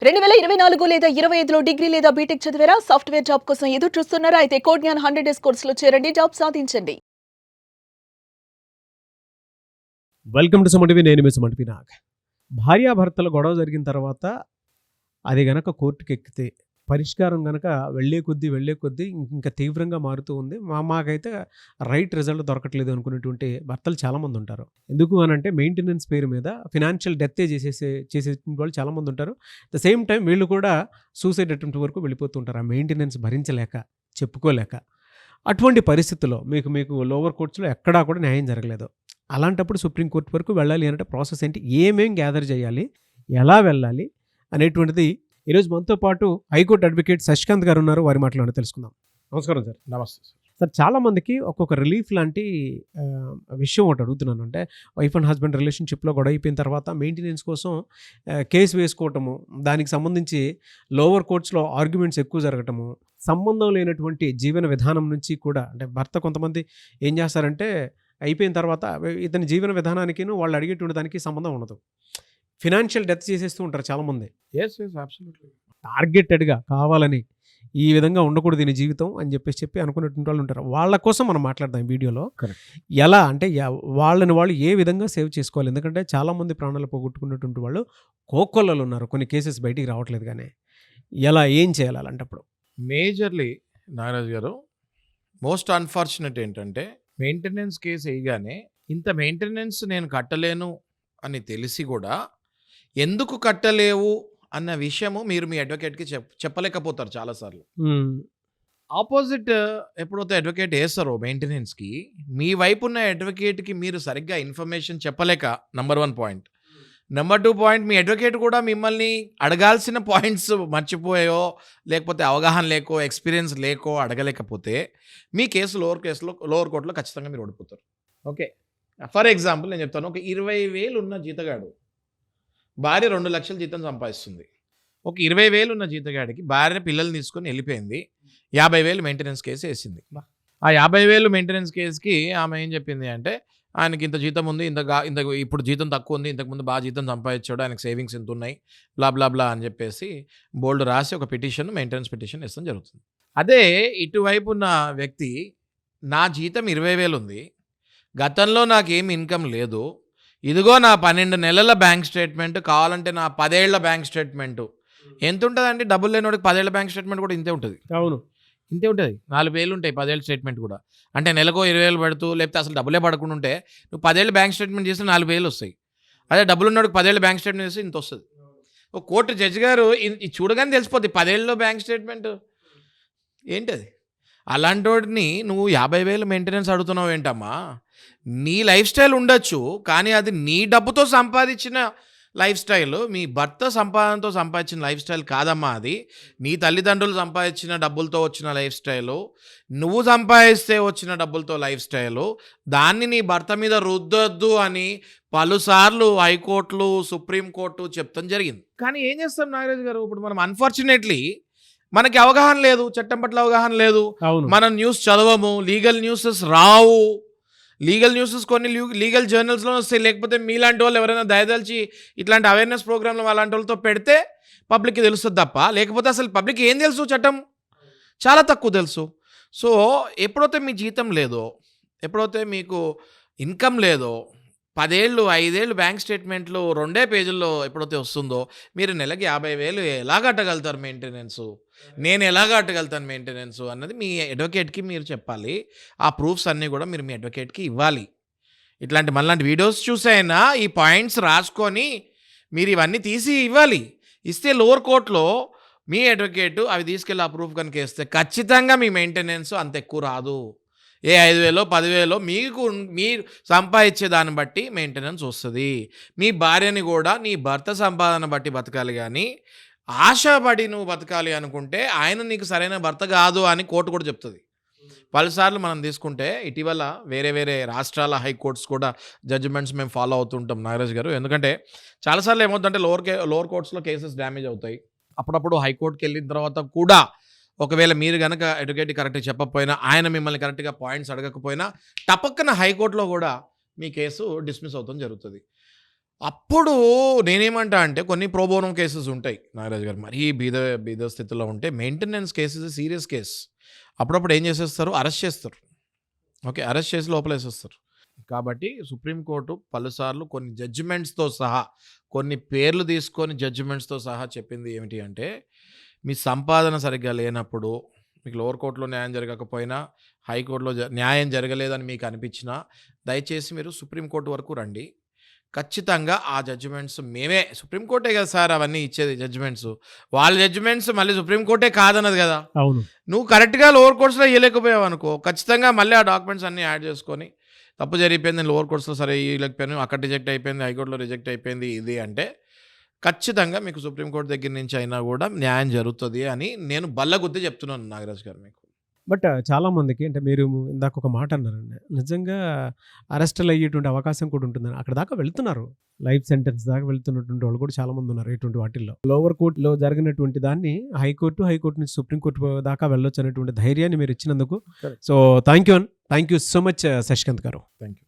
2024 లేదా 25లో డిగ్రీ లేదా బీటెక్ చదివారా? సాఫ్ట్‌వేర్ జాబ్ కోసం ఎదురు చూస్తున్నారా? అయితే కోడ్ జ్ఞాన్ 100 డేస్ కోర్సులో చేరండి. జాబ్ సాధించండి. Welcome to Suman TV. నేను మీ సుమన్ నాగ్. భార్యాభర్తల గొడవ జరిగిన తర్వాత అది గనక కోర్టుకెక్కితే పరిష్కారం గనక వెళ్ళే కొద్దీ ఇంకా తీవ్రంగా మారుతూ ఉంది. మాకైతే రైట్ రిజల్ట్ దొరకట్లేదు అనుకునేటువంటి భర్తలు చాలామంది ఉంటారు. ఎందుకు అనంటే మెయింటెనెన్స్ పేరు మీద ఫినాన్షియల్ డెత్తే చేసే వాళ్ళు చాలామంది ఉంటారు. ద సేమ్ టైం వీళ్ళు కూడా సూసైడ్ అటెంప్ట్ వరకు వెళ్ళిపోతూ ఉంటారు. ఆ మెయింటెనెన్స్ భరించలేక, చెప్పుకోలేక. అటువంటి పరిస్థితుల్లో మీకు లోవర్ కోర్ట్స్‌లో ఎక్కడా కూడా న్యాయం జరగలేదు. అలాంటప్పుడు సుప్రీంకోర్టు వరకు వెళ్ళాలి అంటే ప్రాసెస్ ఏంటి? ఏమేం గ్యాదర్ చేయాలి? ఎలా వెళ్ళాలి? అనేటువంటిది ఈరోజు మనతో పాటు హైకోర్టు అడ్వకేట్ శశికాంత్ గారు ఉన్నారు. వారి మాటలోనే తెలుసుకుందాం. నమస్కారం సార్. నమస్తే సార్. సార్, చాలామందికి ఒక్కొక్క రిలీఫ్ లాంటి విషయం ఒకటి అడుగుతున్నాను. అంటే వైఫ్ అండ్ హస్బెండ్ రిలేషన్షిప్లో గొడవ అయిపోయిన తర్వాత మెయింటెనెన్స్ కోసం కేసు వేసుకోవటము, దానికి సంబంధించి లోవర్ కోర్ట్స్లో ఆర్గ్యుమెంట్స్ ఎక్కువ జరగటము, సంబంధం లేనటువంటి జీవన విధానం నుంచి కూడా, అంటే భర్త కొంతమంది ఏం చేస్తారంటే అయిపోయిన తర్వాత ఇతని జీవన విధానానికిను వాళ్ళు అడిగేటువంటి దానికి సంబంధం ఉండదు. ఫినాన్షియల్ డెత్ చేసేస్తూ ఉంటారు చాలామంది. yes absolutely. టార్గెటెడ్గా కావాలని ఈ విధంగా ఉండకూడదు దీని జీవితం అని చెప్పి అనుకునేటువంటి వాళ్ళు ఉంటారు. వాళ్ళ కోసం మనం మాట్లాడదాం ఈ వీడియోలో. ఎలా అంటే వాళ్ళని వాళ్ళు ఏ విధంగా సేవ్ చేసుకోవాలి. ఎందుకంటే చాలామంది ప్రాణాలు పోగొట్టుకున్నటువంటి వాళ్ళు కోకొల్లలు ఉన్నారు. కొన్ని కేసెస్ బయటికి రావట్లేదు. కానీ ఎలా ఏం చేయాలి అలాంటప్పుడు? మేజర్లీ నాగరాజు గారు, మోస్ట్ అన్ఫార్చునేట్ ఏంటంటే మెయింటెనెన్స్ కేసు వేయగానే ఇంత మెయింటెనెన్స్ నేను కట్టలేను అని తెలిసి కూడా ఎందుకు కట్టలేవు అన్న విషయము మీరు మీ అడ్వకేట్కి చెప్పలేకపోతారు చాలాసార్లు. ఆపోజిట్ ఎప్పుడైతే అడ్వకేట్ వేస్తారో మెయింటెనెన్స్కి, మీ వైపు ఉన్న అడ్వకేట్కి మీరు సరిగ్గా ఇన్ఫర్మేషన్ చెప్పలేక, నెంబర్ 1 పాయింట్. నెంబర్ 2 పాయింట్, మీ అడ్వకేట్ కూడా మిమ్మల్ని అడగాల్సిన పాయింట్స్ మర్చిపోయో, లేకపోతే అవగాహన లేకో, ఎక్స్పీరియన్స్ లేకో అడగలేకపోతే మీ కేసు లోవర్ కోర్టులో ఖచ్చితంగా మీరు ఓడిపోతారు. ఓకే, ఫర్ ఎగ్జాంపుల్ నేను చెప్తాను. ఒక 20,000 ఉన్న జీతగాడు భార్య 2 లక్షల జీతం సంపాదిస్తుంది. ఒక 20,000 ఉన్న జీతగాడికి భార్య పిల్లల్ని తీసుకొని వెళ్ళిపోయింది. 50,000 మెయింటెనెన్స్ కేసు వేసింది. ఆ 50,000 మెయింటెనెన్స్ కేసుకి ఆమె ఏం చెప్పింది అంటే, ఆయనకి ఇంత జీతం ఉంది, ఇంత ఇప్పుడు జీతం తక్కువ ఉంది, ఇంతకుముందు బాగా జీతం సంపాదించాడు, ఆయనకు సేవింగ్స్ ఎంత ఉన్నాయి, బ్లా బ్లా బ్లా అని చెప్పేసి బోల్డ్ రాసి ఒక పిటిషన్, మెయింటెనెన్స్ పిటిషన్ ఇస్తాం జరుగుతుంది. అదే ఇటువైపు ఉన్న వ్యక్తి, నా జీతం 20,000 ఉంది, గతంలో నాకేం ఇన్కమ్ లేదు, ఇదిగో నా 12 నెలల బ్యాంక్ స్టేట్మెంట్, కావాలంటే నా 10 ఏళ్ల బ్యాంక్ స్టేట్మెంటు. ఎంత ఉంటుందండి? డబ్బులు లేనివాడికి 10 ఏళ్ల బ్యాంక్ స్టేట్మెంట్ కూడా ఇంతే ఉంటుంది. అవును, ఇంతే ఉంటుంది. 4,000 ఉంటాయి 10 ఏళ్ళ స్టేట్మెంట్ కూడా. అంటే నెలకో 20,000 పడుతూ, లేకపోతే అసలు డబ్బులే పడకుండా ఉంటే నువ్వు 10 ఏళ్ళ బ్యాంక్ స్టేట్మెంట్ చేస్తే 4,000 వస్తాయి. అదే డబ్బులు ఉన్నవాడికి 10 ఏళ్ళ బ్యాంక్ స్టేట్మెంట్ చేస్తే ఇంత వస్తుంది. ఒక కోర్టు జడ్జి గారు ఇది చూడగానే తెలిసిపోద్ది 10 ఏళ్ళలో బ్యాంక్ స్టేట్మెంట్ ఏంటది. అలాంటి వాడిని నువ్వు 50,000 మెయింటెనెన్స్ అడుగుతున్నావు ఏంటమ్మా? నీ లైఫ్ స్టైల్ ఉండొచ్చు, కానీ అది నీ డబ్బుతో సంపాదించిన లైఫ్ స్టైల్, మీ భర్త సంపాదనతో సంపాదించిన లైఫ్ స్టైల్ కాదమ్మా. అది నీ తల్లిదండ్రులు సంపాదించిన డబ్బులతో వచ్చిన లైఫ్ స్టైలు, నువ్వు సంపాదిస్తే వచ్చిన డబ్బులతో లైఫ్ స్టైలు. దాన్ని నీ భర్త మీద రుద్దొద్దు అని పలుసార్లు హైకోర్టులు, సుప్రీంకోర్టు చెప్తాం జరిగింది. కానీ ఏం చేస్తాం నాగరాజు గారు, ఇప్పుడు మనం అన్ఫార్చునేట్లీ మనకి అవగాహన లేదు, చట్టం పట్ల అవగాహన లేదు. మనం న్యూస్ చదవము, లీగల్ న్యూసెస్ రావు. లీగల్ న్యూసెస్ కొన్ని లీగల్ జర్నల్స్లో వస్తాయి, లేకపోతే మీలాంటి వాళ్ళు ఎవరైనా దయదలిచి ఇట్లాంటి అవేర్నెస్ ప్రోగ్రాంలు అలాంటి వాళ్ళతో పెడితే పబ్లిక్కి తెలుస్తుంది తప్ప, లేకపోతే అసలు పబ్లిక్ ఏం తెలుసు, చట్టం చాలా తక్కువ తెలుసు. సో ఎప్పుడైతే మీ జీతం లేదో, ఎప్పుడైతే మీకు ఇన్కమ్ లేదో, 10 ఏళ్ళు 5 ఏళ్ళు బ్యాంక్ స్టేట్మెంట్లు 2 పేజీల్లో ఎప్పుడైతే వస్తుందో, మీరు నెలకి 50,000 ఎలా కట్టగలుగుతారు మెయింటెనెన్సు? నేను ఎలా కట్టగలుగుతాను మెయింటెనెన్స్ అన్నది మీ అడ్వకేట్కి మీరు చెప్పాలి. ఆ ప్రూఫ్స్ అన్నీ కూడా మీరు మీ అడ్వకేట్కి ఇవ్వాలి. ఇట్లాంటి మళ్ళాంటి వీడియోస్ చూసైనా ఈ పాయింట్స్ రాసుకొని మీరు ఇవన్నీ తీసి ఇవ్వాలి. ఇస్తే లోవర్ కోర్టులో మీ అడ్వకేట్ అవి తీసుకెళ్ళి ఆ ప్రూఫ్ కనుక ఇస్తే ఖచ్చితంగా మీ మెయింటెనెన్స్ అంత ఎక్కువ రాదు. ఏ 5,000 10,000 మీకు మీరు సంపాదించే దాన్ని బట్టి మెయింటెనెన్స్ వస్తుంది. మీ భార్యని కూడా నీ భర్త సంపాదన బట్టి బతకాలి, కానీ ఆశపడి నువ్వు బతకాలి అనుకుంటే ఆయన నీకు సరైన భర్త కాదు అని కోర్టు కూడా చెప్తుంది. పలుసార్లు మనం తీసుకుంటే ఇటీవల వేరే రాష్ట్రాల హైకోర్ట్స్ కూడా జడ్జిమెంట్స్ మేము ఫాలో అవుతుంటాం నాగరాజ్ గారు. ఎందుకంటే చాలాసార్లు ఏమవుతుందంటే లోవర్ కోర్ట్స్లో కేసెస్ డ్యామేజ్ అవుతాయి. అప్పుడప్పుడు హైకోర్టుకి వెళ్ళిన తర్వాత కూడా ఒకవేళ మీరు కనుక అడ్వకేట్ కరెక్ట్గా చెప్పకపోయినా, ఆయన మిమ్మల్ని కరెక్ట్గా పాయింట్స్ అడగకపోయినా, టపక్కన హైకోర్టులో కూడా మీ కేసు డిస్మిస్ అవుతాం జరుగుతుంది. అప్పుడు నేనేమంటా అంటే కొన్ని ప్రోబోనం కేసెస్ ఉంటాయి నాగరాజు గారు, మరీ బీద స్థితిలో ఉంటే మెయింటెనెన్స్ కేసెస్ సీరియస్ కేస్. అప్పుడప్పుడు ఏం చేసేస్తారు, అరెస్ట్ చేస్తారు. ఓకే, అరెస్ట్ చేసి లోపలేసేస్తారు. కాబట్టి సుప్రీంకోర్టు పలుసార్లు కొన్ని జడ్జిమెంట్స్తో సహా, కొన్ని పేర్లు తీసుకొని జడ్జిమెంట్స్తో సహా చెప్పింది ఏమిటి అంటే, మీ సంపాదన సరిగ్గా లేనప్పుడు, మీకు లోవర్ కోర్టులో న్యాయం జరగకపోయినా, హైకోర్టులో న్యాయం జరగలేదని మీకు అనిపించినా, దయచేసి మీరు సుప్రీంకోర్టు వరకు రండి. ఖచ్చితంగా ఆ జడ్జిమెంట్స్ మేమే, సుప్రీంకోర్టే కదా సార్ అవన్నీ ఇచ్చేది జడ్జిమెంట్స్, వాళ్ళ జడ్జిమెంట్స్ మళ్ళీ సుప్రీంకోర్టే కాదన్నది కదా. అవును. నువ్వు కరెక్ట్గా లోవర్ కోర్ట్స్లో ఇవ్వలేకపోయావు అనుకో, ఖచ్చితంగా మళ్ళీ ఆ డాక్యుమెంట్స్ అన్నీ యాడ్ చేసుకొని, తప్పు జరిగిపోయింది లోవర్ కోర్ట్స్లో సరే ఇవ్వలేకపోయాను, అక్కడ రిజెక్ట్ అయిపోయింది, హైకోర్టులో రిజెక్ట్ అయిపోయింది ఇది అంటే, ఖచ్చితంగా మీకు సుప్రీంకోర్టు దగ్గర నుంచి అయినా కూడా న్యాయం జరుగుతుంది అని నేను బల్లగుద్ది చెప్తున్నాను నాగరాజ్ గారు మీకు. బట్ చాలా మందికి అంటే మీరు ఇందాక ఒక మాట అన్నారండి, నిజంగా అరెస్టులు అయ్యేటువంటి అవకాశం కూడా ఉంటుందని అక్కడ దాకా వెళ్తున్నారు, లైఫ్ సెంటెన్స్ దాకా వెళ్తున్నటువంటి వాళ్ళు కూడా చాలా మంది ఉన్నారు ఇటువంటి వాటిల్లో. లోవర్ కోర్టులో జరిగినటువంటి దాన్ని హైకోర్టు నుంచి సుప్రీంకోర్టు దాకా వెళ్ళొచ్చు అనేటువంటి ధైర్యాన్ని మీరు ఇచ్చినందుకు Correct. So thank you so much Shashikanth garu. Thank you.